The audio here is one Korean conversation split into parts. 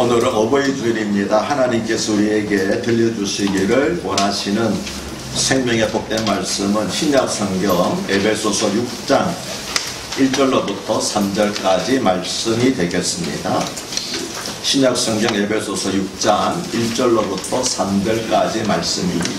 오늘은 어버이 주일입니다. 하나님께서 우리에게 들려주시기를 원하시는 생명의 복된 말씀은 신약 성경 에베소서 6장 1절로부터 3절까지 말씀이 되겠습니다. 신약 성경 에베소서 6장 1절로부터 3절까지 말씀입니다.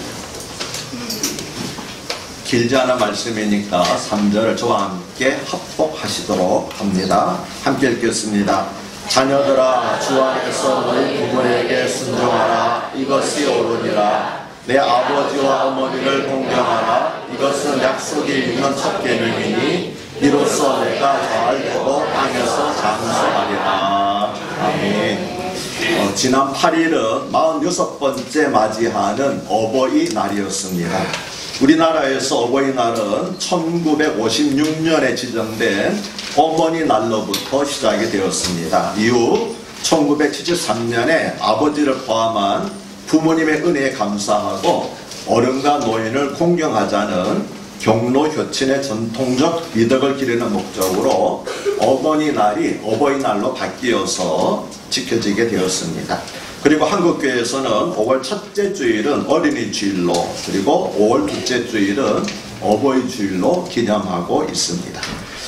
길지 않은 말씀이니까 3절을 저와 함께 합독하시도록 합니다. 함께 읽겠습니다. 자녀들아, 주 안에서 너희 부모에게 순종하라. 이것이 옳으니라. 내 아버지와 어머니를 공경하라. 이것은 약속이 있는 첫 계명이니 이로써 내가 잘되고 땅에서 장수하리라. 아멘. 지난 8일은 46번째 맞이하는 어버이날이었습니다. 우리나라에서 어버이날은 1956년에 지정된 어머니날로부터 시작이 되었습니다. 이후 1973년에 아버지를 포함한 부모님의 은혜에 감사하고 어른과 노인을 공경하자는 경로효친의 전통적 미덕을 기르는 목적으로 어머니날이 어버이날로 바뀌어서 지켜지게 되었습니다. 그리고 한국교회에서는 5월 첫째 주일은 어린이 주일로, 그리고 5월 둘째 주일은 어버이 주일로 기념하고 있습니다.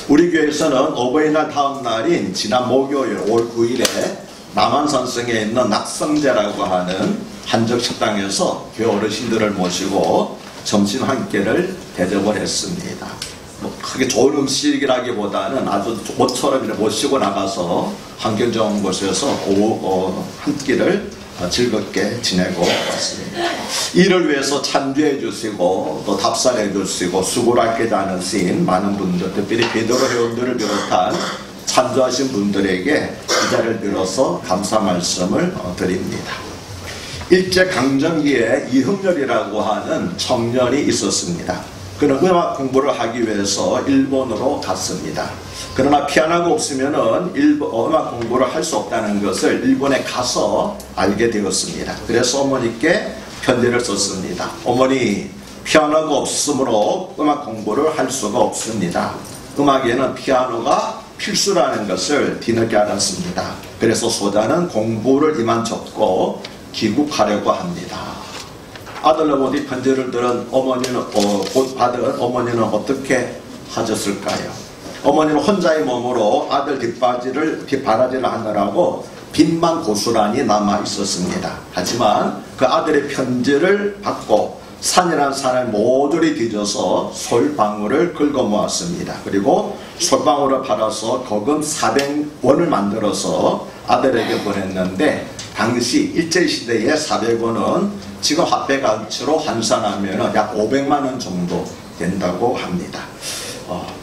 우리 교회에서는 어버이날 다음 날인 지난 목요일 5월 9일에 남한산성에 있는 낙성제라고 하는 한적 식당에서 교회 어르신들을 모시고 점심 한 끼를 대접을 했습니다. 크게 좋은 음식이라기보다는 아주 모처럼 모시고 나가서 환경 좋은 곳에서 한 끼를 즐겁게 지내고 왔습니다. 이를 위해서 찬주해 주시고 또 답사해 주시고 수고를 아끼지 않으신 많은 분들, 특별히 베드로 회원들을 비롯한 찬주하신 분들에게 이 자리를 빌어서 감사 말씀을 드립니다. 일제강점기에 이흥렬이라고 하는 청년이 있었습니다. 그는 음악 공부를 하기 위해서 일본으로 갔습니다. 그러나 피아노가 없으면은 음악 공부를 할 수 없다는 것을 일본에 가서 알게 되었습니다. 그래서 어머니께 편지를 썼습니다. 어머니, 피아노가 없으므로 음악 공부를 할 수가 없습니다. 음악에는 피아노가 필수라는 것을 뒤늦게 알았습니다. 그래서 소자는 공부를 이만 접고 귀국하려고 합니다. 아들로부터 편지를 들은 어머니는 곧 받은 어머니는 어떻게 하셨을까요? 어머니는 혼자의 몸으로 아들 뒷바라지를 하느라고 빚만 고스란히 남아 있었습니다. 하지만 그 아들의 편지를 받고 산이라는 산을 모조리 뒤져서 솔방울을 긁어 모았습니다. 그리고 솔방울을 팔아서 거금 400원을 만들어서 아들에게 보냈는데, 당시 일제시대의 400원은 지금 화폐 가치로 환산하면 약 500만원 정도 된다고 합니다.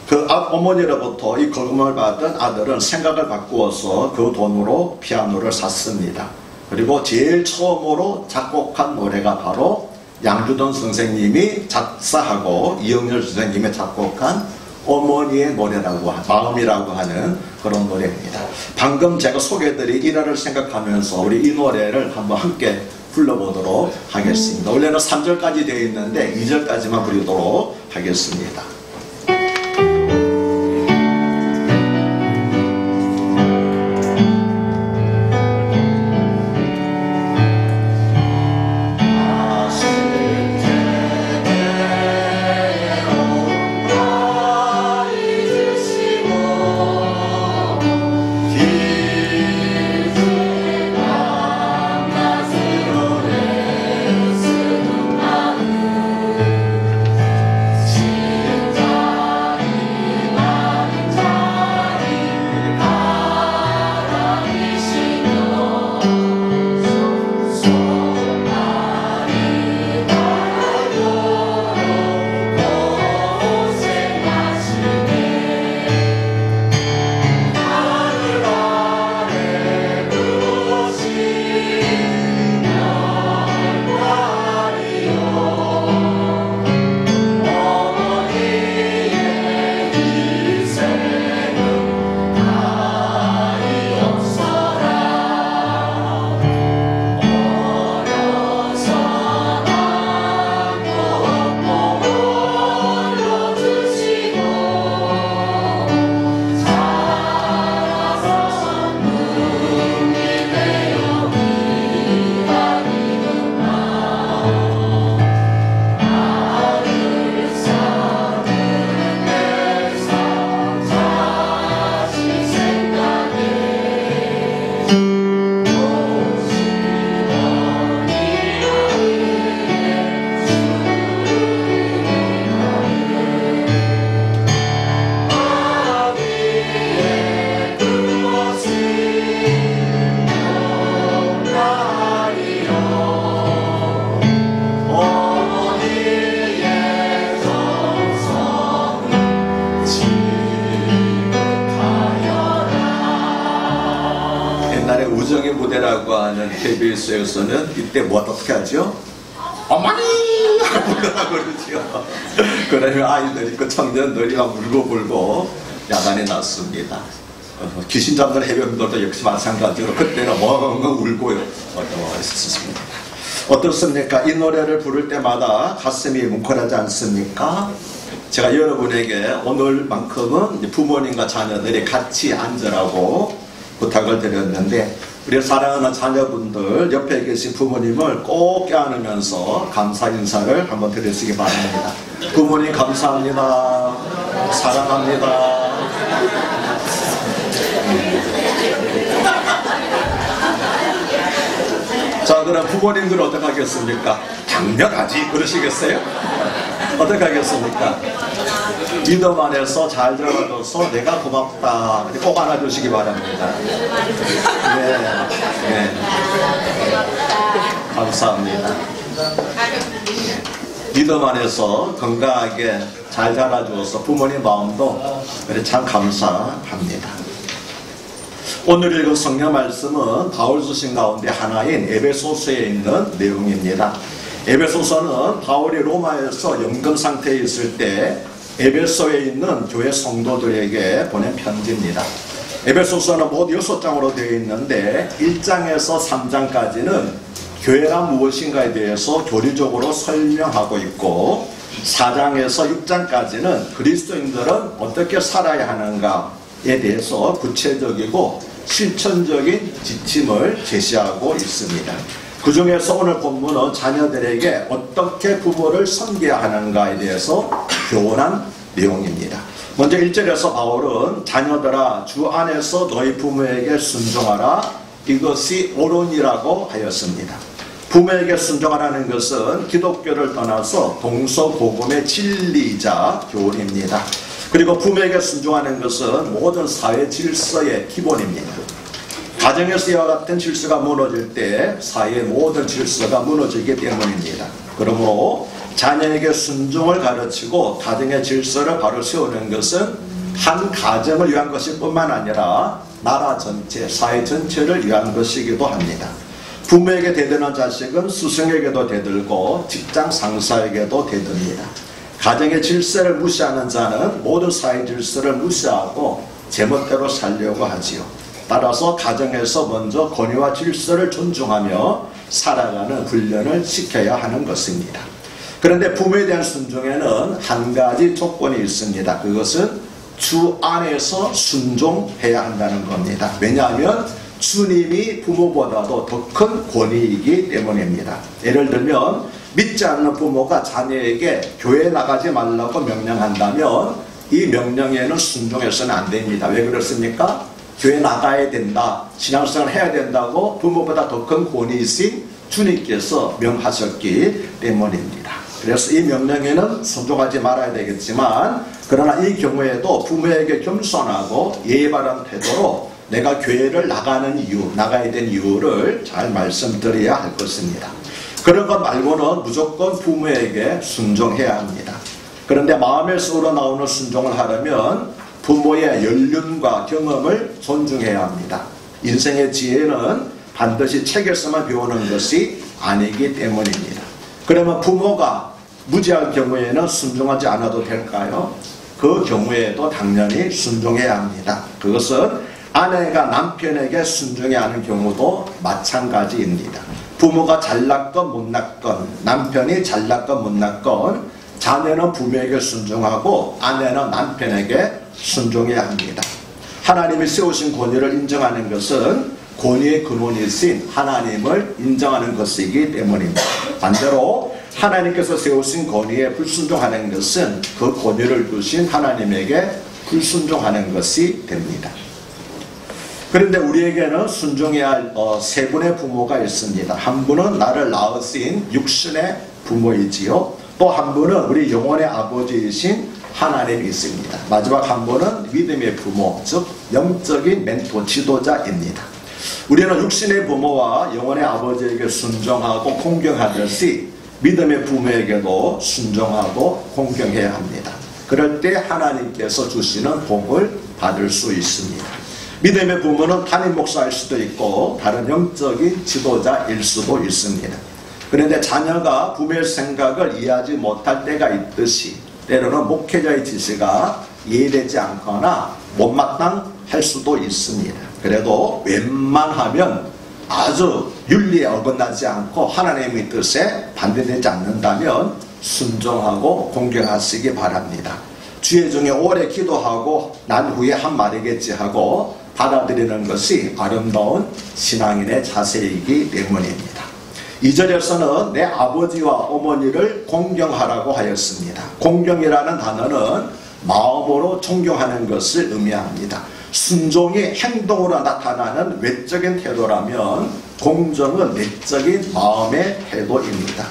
그 어머니로부터 이 거금을 받은 아들은 생각을 바꾸어서 그 돈으로 피아노를 샀습니다. 그리고 제일 처음으로 작곡한 노래가 바로 양주돈 선생님이 작사하고 이영렬 선생님이 작곡한 어머니의 노래라고, 마음이라고 하는 그런 노래입니다. 방금 제가 소개해드린 일화를 생각하면서 우리 이 노래를 한번 함께 불러보도록 하겠습니다. 원래는 3절까지 되어 있는데 2절까지만 부르도록 하겠습니다. 노래라고 하는 KBS에서는 이때 뭐 어떻게 하죠? 어머니! 하고 그러죠. 그러면 아이들이 그 청년들이 막 울고불고 야단이 났습니다. 귀신 잡는 해병들도 역시 마찬가지로 그때는 멍멍 울고 있었습니다. 어떻습니까? 이 노래를 부를 때마다 가슴이 뭉클하지 않습니까? 제가 여러분에게 오늘만큼은 부모님과 자녀들이 같이 앉으라고 부탁을 드렸는데, 우리 사랑하는 자녀분들 옆에 계신 부모님을 꼭 껴안으면서 감사 인사를 한번 드리시기 바랍니다. 부모님 감사합니다. 사랑합니다. 자, 그럼 부모님들 어떻게 하겠습니까? 당연하지 그러시겠어요? 어떻게 하겠습니까? 믿음 안에서 잘 들어가줘서 내가 고맙다 꼭 안아주시기 바랍니다. 네, 네. 감사합니다. 믿음 안에서 건강하게 잘 자라주어서 부모님 마음도 참 감사합니다. 오늘 읽은 성경 말씀은 바울 서신 가운데 하나인 에베소서에 있는 내용입니다. 에베소서는 바울이 로마에서 연금 상태에 있을 때 에베소에 있는 교회 성도들에게 보낸 편지입니다. 에베소서는 모두 6장으로 되어 있는데 1장에서 3장까지는 교회란 무엇인가에 대해서 교리적으로 설명하고 있고, 4장에서 6장까지는 그리스도인들은 어떻게 살아야 하는가에 대해서 구체적이고 실천적인 지침을 제시하고 있습니다. 그 중에서 오늘 본문은 자녀들에게 어떻게 부모를 섬겨야 하는가에 대해서 교훈한 내용입니다. 먼저 1절에서 바울은 자녀들아 주 안에서 너희 부모에게 순종하라, 이것이 옳으니라고 하였습니다. 부모에게 순종하라는 것은 기독교를 떠나서 동서고금의 진리이자 교훈입니다. 그리고 부모에게 순종하는 것은 모든 사회 질서의 기본입니다. 가정에서 이와 같은 질서가 무너질 때 사회의 모든 질서가 무너지기 때문입니다. 그러므로 자녀에게 순종을 가르치고 가정의 질서를 바로 세우는 것은 한 가정을 위한 것일 뿐만 아니라 나라 전체, 사회 전체를 위한 것이기도 합니다. 부모에게 대드는 자식은 스승에게도 대들고 직장 상사에게도 대듭니다. 가정의 질서를 무시하는 자는 모든 사회 질서를 무시하고 제멋대로 살려고 하지요. 따라서 가정에서 먼저 권위와 질서를 존중하며 살아가는 훈련을 시켜야 하는 것입니다. 그런데 부모에 대한 순종에는 한 가지 조건이 있습니다. 그것은 주 안에서 순종해야 한다는 겁니다. 왜냐하면 주님이 부모보다도 더 큰 권위이기 때문입니다. 예를 들면 믿지 않는 부모가 자녀에게 교회 나가지 말라고 명령한다면 이 명령에는 순종해서는 안 됩니다. 왜 그렇습니까? 교회 나가야 된다, 신앙생활 해야 된다고 부모보다 더 큰 권위이신 주님께서 명하셨기 때문입니다. 그래서 이 명령에는 순종하지 말아야 되겠지만, 그러나 이 경우에도 부모에게 겸손하고 예의 바른 태도로 내가 교회를 나가는 이유, 나가야 된 이유를 잘 말씀드려야 할 것입니다. 그런 것 말고는 무조건 부모에게 순종해야 합니다. 그런데 마음에서 우러나오는 순종을 하려면 부모의 연륜과 경험을 존중해야 합니다. 인생의 지혜는 반드시 책에서만 배우는 것이 아니기 때문입니다. 그러면 부모가 무지할 경우에는 순종하지 않아도 될까요? 그 경우에도 당연히 순종해야 합니다. 그것은 아내가 남편에게 순종해야 하는 경우도 마찬가지입니다. 부모가 잘났건 못났건, 남편이 잘났건 못났건 자녀는 부모에게 순종하고 아내는 남편에게 순종해야 합니다. 하나님이 세우신 권위를 인정하는 것은 권위의 근원이신 하나님을 인정하는 것이기 때문입니다. 반대로 하나님께서 세우신 권위에 불순종하는 것은 그 권위를 주신 하나님에게 불순종하는 것이 됩니다. 그런데 우리에게는 순종해야 할 세 분의 부모가 있습니다. 한 분은 나를 낳으신 육신의 부모이지요. 또 한 분은 우리 영혼의 아버지이신 하나님이 있습니다. 마지막 한 분은 믿음의 부모, 즉 영적인 멘토, 지도자입니다. 우리는 육신의 부모와 영혼의 아버지에게 순종하고 공경하듯이 믿음의 부모에게도 순종하고 공경해야 합니다. 그럴 때 하나님께서 주시는 복을 받을 수 있습니다. 믿음의 부모는 담임 목사일 수도 있고 다른 영적인 지도자일 수도 있습니다. 그런데 자녀가 부모의 생각을 이해하지 못할 때가 있듯이 때로는 목회자의 지시가 이해되지 않거나 못마땅할 수도 있습니다. 그래도 웬만하면 아주 윤리에 어긋나지 않고 하나님의 뜻에 반대되지 않는다면 순종하고 공경하시기 바랍니다. 주의 중에 오래 기도하고 난 후에 한 말이겠지 하고 받아들이는 것이 아름다운 신앙인의 자세이기 때문입니다. 2절에서는 내 아버지와 어머니를 공경하라고 하였습니다. 공경이라는 단어는 마음으로 존경하는 것을 의미합니다. 순종이 행동으로 나타나는 외적인 태도라면 공정은 내적인 마음의 태도입니다.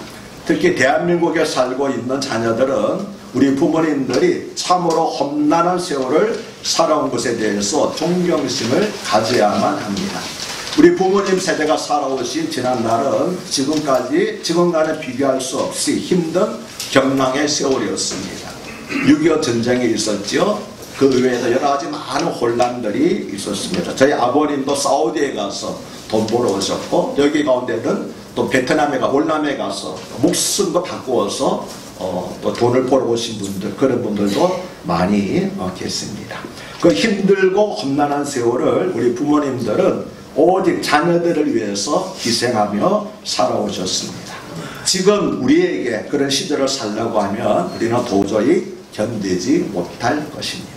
특히 대한민국에 살고 있는 자녀들은 우리 부모님들이 참으로 험난한 세월을 살아온 것에 대해서 존경심을 가져야만 합니다. 우리 부모님 세대가 살아오신 지난날은 지금과는 비교할 수 없이 힘든 경랑의 세월이었습니다. 6.25 전쟁이 있었죠. 그 외에도 여러 가지 많은 혼란들이 있었습니다. 저희 아버님도 사우디에 가서 돈 벌어 오셨고, 여기 가운데는 또 베트남에 월남에 가서 목숨도 바꾸어서 또 돈을 벌어 오신 분들, 그런 분들도 많이 계십니다. 그 힘들고 험난한 세월을 우리 부모님들은 오직 자녀들을 위해서 희생하며 살아오셨습니다. 지금 우리에게 그런 시절을 살려고 하면 우리는 도저히 견디지 못할 것입니다.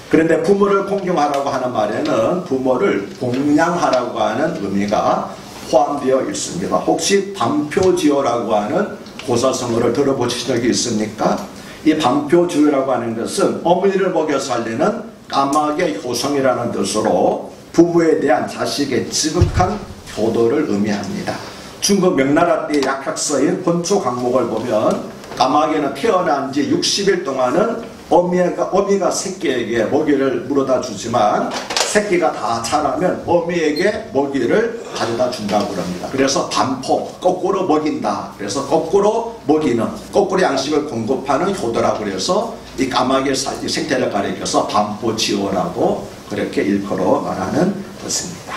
그런데 부모를 공경하라고 하는 말에는 부모를 공양하라고 하는 의미가 포함되어 있습니다. 혹시 반표지어라고 하는 고사성어를 들어보신 적이 있습니까? 이 반표지어라고 하는 것은 어머니를 먹여 살리는 까마귀의 효성이라는 뜻으로 부부에 대한 자식의 지극한 효도를 의미합니다. 중국 명나라 때 약학서인 혼초 강목을 보면 까마귀는 태어난 지 60일 동안은 어미가 새끼에게 먹이를 물어다 주지만 새끼가 다 자라면 어미에게 먹이를 가져다 준다고 합니다. 그래서 반포, 거꾸로 먹인다. 그래서 거꾸로 먹이는, 거꾸로 양식을 공급하는 효도라고 그래서 이 까마귀의 생태를 가리켜서 반포지어라고 그렇게 일컬어 말하는 것입니다.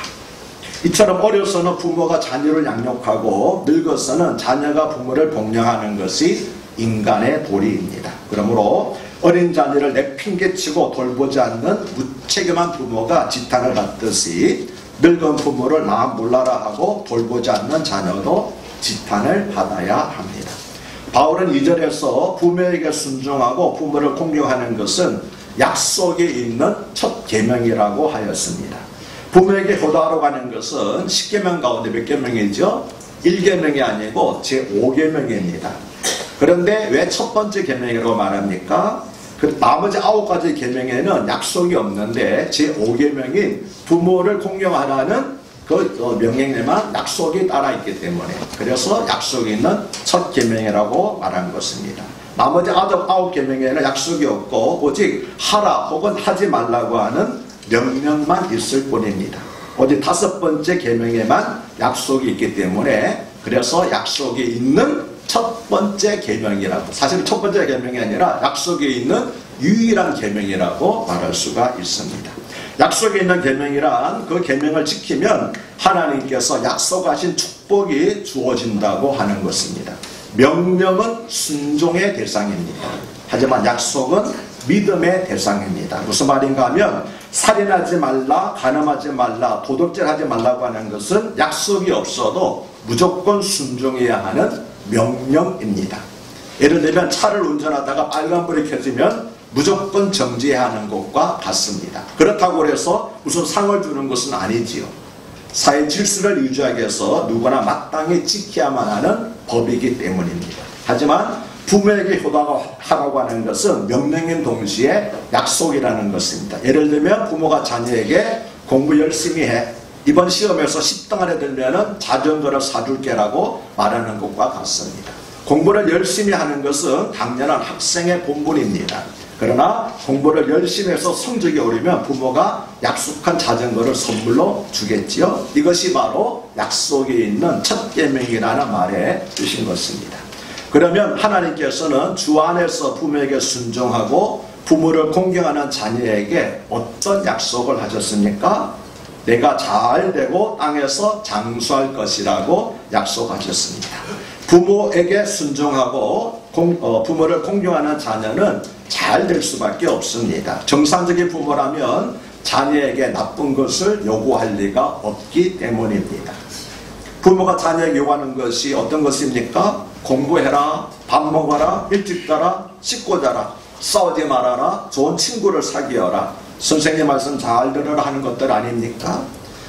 이처럼 어려서는 부모가 자녀를 양육하고 늙어서는 자녀가 부모를 복양하는 것이 인간의 도리입니다. 그러므로 어린 자녀를 내팽개치고 돌보지 않는 무책임한 부모가 지탄을 받듯이 늙은 부모를 나 몰라라 하고 돌보지 않는 자녀도 지탄을 받아야 합니다. 바울은 2절에서 부모에게 순종하고 부모를 공경하는 것은 약속에 있는 첫 계명이라고 하였습니다. 부모에게 효도하러 가는 것은 10계명 가운데 몇 계명이죠? 1계명이 아니고 제5계명입니다. 그런데 왜 첫 번째 계명이라고 말합니까? 그 나머지 9가지 계명에는 약속이 없는데 제5계명인 부모를 공경하라는 그 명령에만 약속이 따라 있기 때문에 그래서 약속이 있는 첫 계명이라고 말한 것입니다. 나머지 9계명에는 약속이 없고 오직 하라 혹은 하지 말라고 하는 명령만 있을 뿐입니다. 오직 5번째 계명에만 약속이 있기 때문에 그래서 약속이 있는 첫 번째 계명이라고, 사실 첫 번째 계명이 아니라 약속이 있는 유일한 계명이라고 말할 수가 있습니다. 약속이 있는 계명이란 그 계명을 지키면 하나님께서 약속하신 축복이 주어진다고 하는 것입니다. 명령은 순종의 대상입니다. 하지만 약속은 믿음의 대상입니다. 무슨 말인가 하면 살인하지 말라, 간음하지 말라, 도둑질하지 말라고 하는 것은 약속이 없어도 무조건 순종해야 하는 명령입니다. 예를 들면 차를 운전하다가 빨간불이 켜지면 무조건 정지해야 하는 것과 같습니다. 그렇다고 해서 무슨 상을 주는 것은 아니지요. 사회 질서를 유지하기 위해서 누구나 마땅히 지켜야만 하는 법이기 때문입니다. 하지만 부모에게 효도하라고 하는 것은 명령인 동시에 약속이라는 것입니다. 예를 들면 부모가 자녀에게 공부 열심히 해, 이번 시험에서 10등 안에 들면 자전거를 사줄게라고 말하는 것과 같습니다. 공부를 열심히 하는 것은 당연한 학생의 본분입니다. 그러나 공부를 열심히 해서 성적이 오르면 부모가 약속한 자전거를 선물로 주겠지요. 이것이 바로 약속에 있는 첫 계명이라는 말의 뜻인 것입니다. 그러면 하나님께서는 주 안에서 부모에게 순종하고 부모를 공경하는 자녀에게 어떤 약속을 하셨습니까? 내가 잘 되고 땅에서 장수할 것이라고 약속하셨습니다. 부모에게 순종하고 부모를 공경하는 자녀는 잘 될 수밖에 없습니다. 정상적인 부모라면 자녀에게 나쁜 것을 요구할 리가 없기 때문입니다. 부모가 자녀에게 요구하는 것이 어떤 것입니까? 공부해라, 밥 먹어라, 일찍 자라, 씻고 자라, 싸우지 말아라, 좋은 친구를 사귀어라, 선생님 말씀 잘 들으라 하는 것들 아닙니까?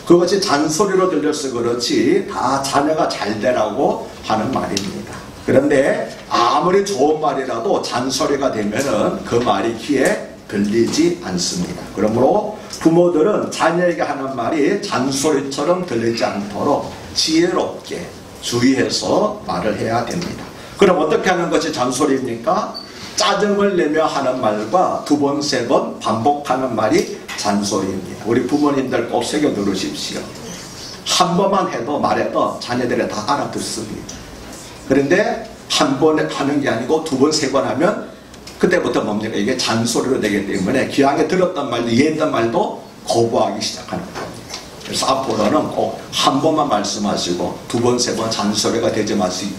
그것이 잔소리로 들려서 그렇지 다 자녀가 잘 되라고 하는 말입니다. 그런데 아무리 좋은 말이라도 잔소리가 되면은 그 말이 귀에 들리지 않습니다. 그러므로 부모들은 자녀에게 하는 말이 잔소리처럼 들리지 않도록 지혜롭게 주의해서 말을 해야 됩니다. 그럼 어떻게 하는 것이 잔소리입니까? 짜증을 내며 하는 말과 두 번, 세 번 반복하는 말이 잔소리입니다. 우리 부모님들 꼭 새겨 들으십시오. 한 번만 해도 말해도 자녀들이 다 알아듣습니다. 그런데 한 번 하는 게 아니고 두 번, 세 번 하면 그때부터 뭡니까? 이게 잔소리로 되기 때문에 귀하게 들었던 말도 이해했던 말도 거부하기 시작하는 겁니다. 그래서 앞으로는 꼭 한 번만 말씀하시고 두 번, 세 번 잔소리가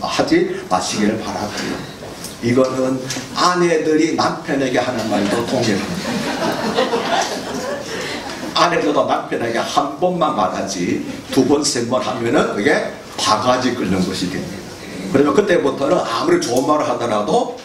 하지 마시기를 바라고요. 이거는 아내들이 남편에게 하는 말도 동일합니다. 아내들도 남편에게 한 번만 말하지 두 번, 세 번 하면은 그게 바가지 끓는 것이 됩니다. 그러면 그때부터는 아무리 좋은 말을 하더라도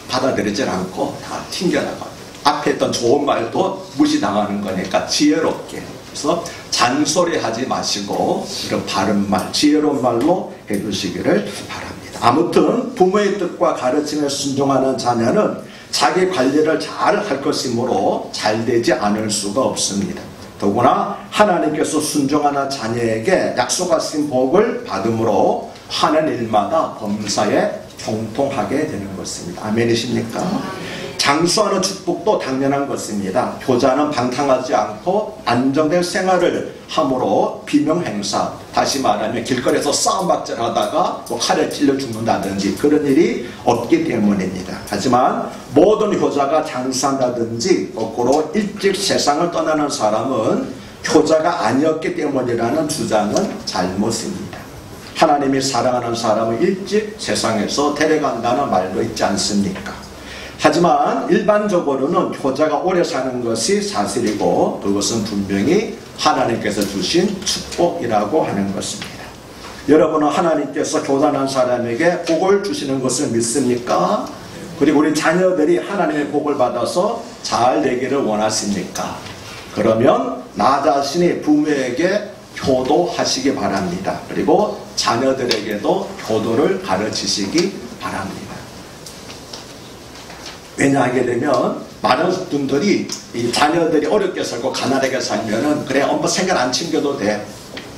받아들이질 않고 다 튕겨나가요. 앞에 있던 좋은 말도 무시당하는 거니까 지혜롭게. 그래서 잔소리 하지 마시고 이런 바른 말, 지혜로운 말로 해주시기를 바랍니다. 아무튼 부모의 뜻과 가르침에 순종하는 자녀는 자기 관리를 잘 할 것이므로 잘 되지 않을 수가 없습니다. 더구나 하나님께서 순종하는 자녀에게 약속하신 복을 받음으로 하는 일마다 범사에 형통하게 되는 것입니다. 아멘이십니까? 장수하는 축복도 당연한 것입니다. 효자는 방탕하지 않고 안정된 생활을 함으로 비명행사, 다시 말하면 길거리에서 싸움박질하다가 뭐 칼에 찔려 죽는다든지 그런 일이 없기 때문입니다. 하지만 모든 효자가 장수한다든지 거꾸로 일찍 세상을 떠나는 사람은 효자가 아니었기 때문이라는 주장은 잘못입니다. 하나님이 사랑하는 사람을 일찍 세상에서 데려간다는 말도 있지 않습니까? 하지만 일반적으로는 효자가 오래 사는 것이 사실이고 그것은 분명히 하나님께서 주신 축복이라고 하는 것입니다. 여러분은 하나님께서 교단한 사람에게 복을 주시는 것을 믿습니까? 그리고 우리 자녀들이 하나님의 복을 받아서 잘 되기를 원하십니까? 그러면 나 자신이 부모에게 효도하시기 바랍니다. 그리고 자녀들에게도 효도를 가르치시기 바랍니다. 왜냐하게 되면 많은 분들이 이 자녀들이 어렵게 살고 가난하게 살면은 그래 엄마 생각 안 챙겨도 돼,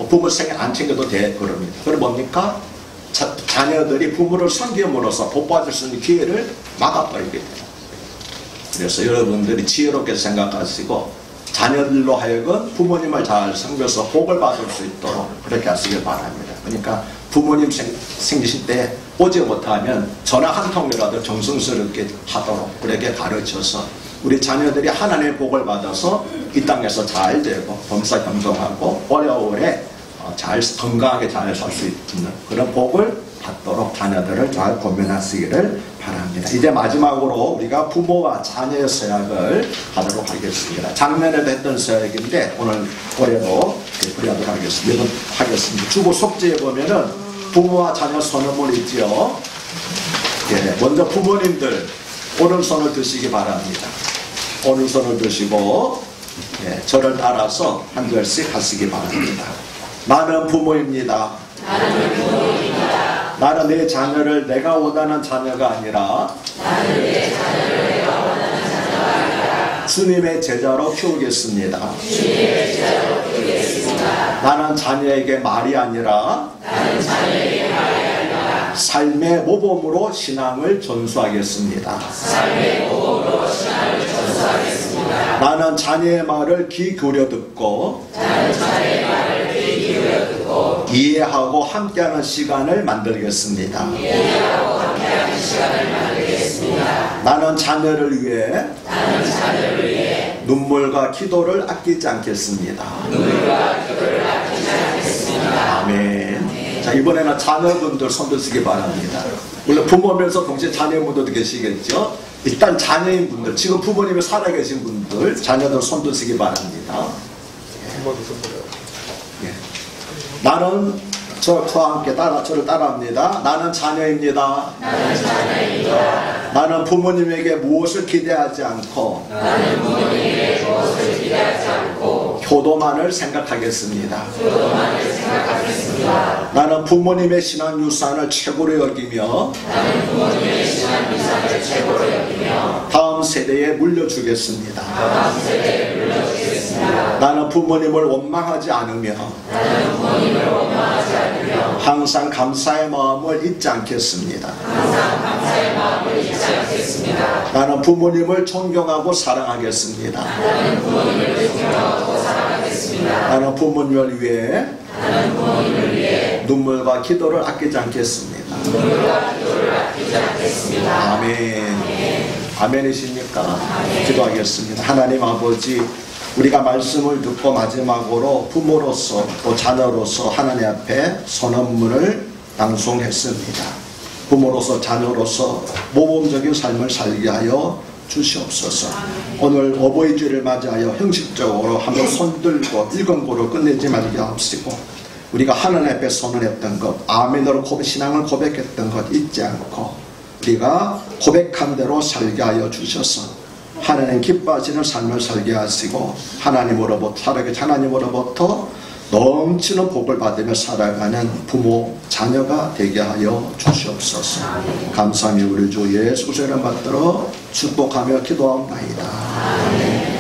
부모 생각 안 챙겨도 돼 그럽니다. 그럼 뭡니까? 자녀들이 부모를 섬김으로써 복받을 수 있는 기회를 막아버리게 돼요. 그래서 여러분들이 지혜롭게 생각하시고 자녀들로 하여금 부모님을 잘 섬겨서 복을 받을 수 있도록 그렇게 하시길 바랍니다. 그러니까 부모님 생기실 때 오지 못하면 전화 한 통이라도 정성스럽게 하도록 그렇게 가르쳐서 우리 자녀들이 하나님의 복을 받아서 이 땅에서 잘 되고 범사경성하고 오래오래 잘 건강하게 잘 살 수 있는 그런 복을 받도록 자녀들을 잘 고민하시기를 바랍니다. 이제 마지막으로 우리가 부모와 자녀의 서약을 하도록 하겠습니다. 작년에도 했던 서약인데 올해도 그리하도록 하겠습니다. 주보 속지에 보면은 부모와 자녀 선언문 있죠. 예, 먼저 부모님들 오른손을 드시기 바랍니다. 오른손을 드시고 예, 저를 따라서 한 절씩 하시기 바랍니다. 나는 부모입니다. 나는 내 자녀를 내가 원하는 자녀가 아니라 주님의 제자로 키우겠습니다. 나는 자녀에게 말이 아니라 삶의 모범으로 신앙을 전수하겠습니다. 나는 자녀의 말을 귀 기울여 듣고 이해하고 함께하는 시간을 만들겠습니다. 나는 자녀를 위해 눈물과 기도를 아끼지 않겠습니다. 아멘. 자, 이번에는 자녀분들 손 드시기 바랍니다. 물론 부모면서 동시에 자녀분들도 계시겠죠. 일단 자녀인 분들, 지금 부모님이 살아계신 분들, 자녀들 손 드시기 바랍니다. 예. 나는 저와 함께 저를 따라합니다. 나는 자녀입니다. 나는 부모님에게 무엇을 기대하지 않고 효도만을 생각하겠습니다. 나는 부모님의 신앙 유산을 최고로 여기며 다음 세대에 물려주겠습니다. 나는 부모님을 원망하지 않으며 항상 감사의 마음을 잊지 않겠습니다. 나는 부모님을 존경하고 사랑하겠습니다. 나는 부모님을 위해 눈물과 기도를 아끼지 않겠습니다. 아멘. 아멘이십니까? 기도하겠습니다. 하나님 아버지, 우리가 말씀을 듣고 마지막으로 부모로서 또 자녀로서 하나님 앞에 선언문을 낭송했습니다. 부모로서 자녀로서 모범적인 삶을 살게 하여 주시옵소서. 오늘 어버이주일을 맞이하여 형식적으로 한번 손들고 일권고를 끝내지 말게 하옵시고, 우리가 하나님 앞에 선언했던 것, 아멘으로 신앙을 고백했던 것 잊지 않고 우리가 고백한 대로 살게 하여 주셔서 하나님 기뻐하시는 삶을 살게 하시고 하나님으로부터 넘치는 복을 받으며 살아가는 부모, 자녀가 되게 하여 주시옵소서. 감사하며 우리 주 예수 이름 받들어 축복하며 기도하옵나이다.